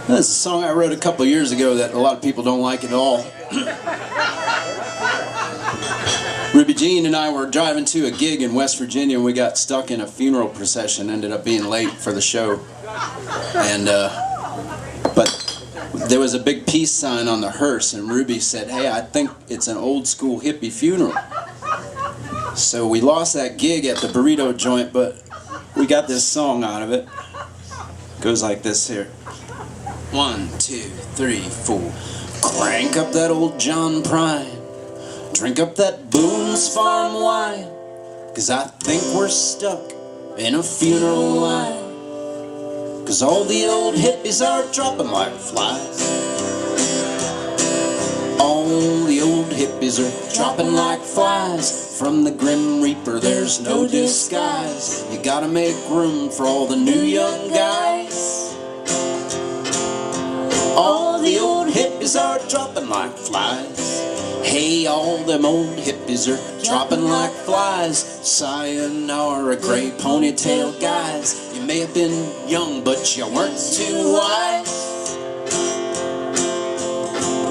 This is a song I wrote a couple years ago that a lot of people don't like at all. Ruby Jean and I were driving to a gig in West Virginia and we got stuck in a funeral procession, ended up being late for the show. And but there was a big peace sign on the hearse and Ruby said, "Hey, I think it's an old school hippie funeral." So we lost that gig at the burrito joint, but we got this song out of it. It goes like this here. 1, 2, 3, 4. Crank up that old John Prine. Drink up that Boone's Farm wine. 'Cause I think we're stuck in a funeral line. 'Cause all the old hippies are dropping like flies. All the old hippies are dropping like flies. From the Grim Reaper there's no disguise. You gotta make room for all the new young guys. All the old hippies are dropping like flies. Hey, all them old hippies are dropping like flies. Sayonara, gray ponytail guys. You may have been young, but you weren't too wise.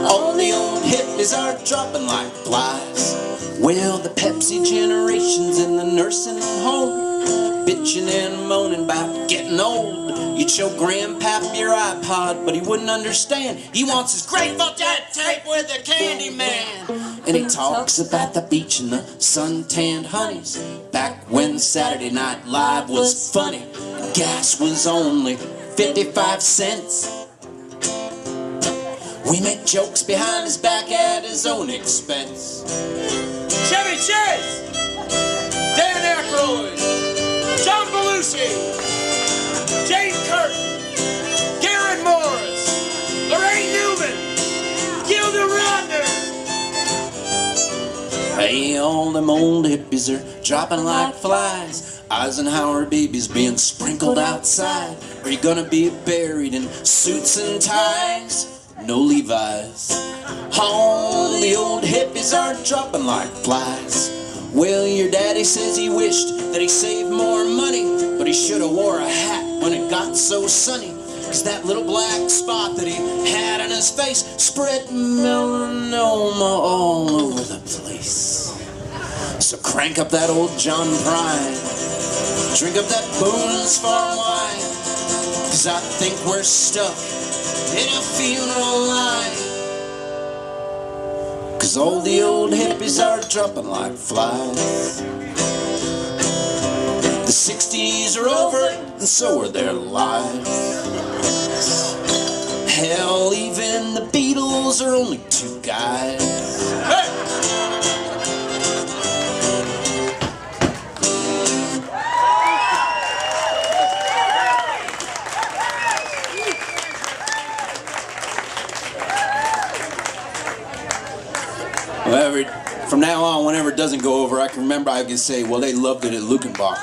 All the old hippies are dropping like flies. Well, the Pepsi generation's in the nursing home, bitching and moaning about getting old. You'd show Grandpap your iPod, but he wouldn't understand. He wants his Grateful Dead tape with the Candy Man. And he talks about the beach and the suntanned honeys, back when Saturday Night Live was funny. Gas was only 55 cents. We make jokes behind his back at his own expense. Chevy Chase, Dan Aykroyd, John Belushi, Jane Curtin, Garrett Morris, Lorraine Newman, Gilda Radner. Hey, all them old hippies are dropping like flies. Eisenhower babies being sprinkled outside. Are you gonna be buried in suits and ties? No Levi's. All the old hippies are dropping like flies. Well, your daddy says he wished that he saved more money, but he should have wore a hat when it got so sunny. 'Cause that little black spot that he had on his face spread melanoma all over the place. So crank up that old John Prine. Drink up that Boone's Farm wine. 'Cause I think we're stuck in a funeral line. 'Cause all the old hippies are dropping like flies. The 60s are over and so are their lives. Hell, even the Beatles are only two guys. Hey! From now on, whenever it doesn't go over, I can remember I can say, well, they loved it at Luckenbach.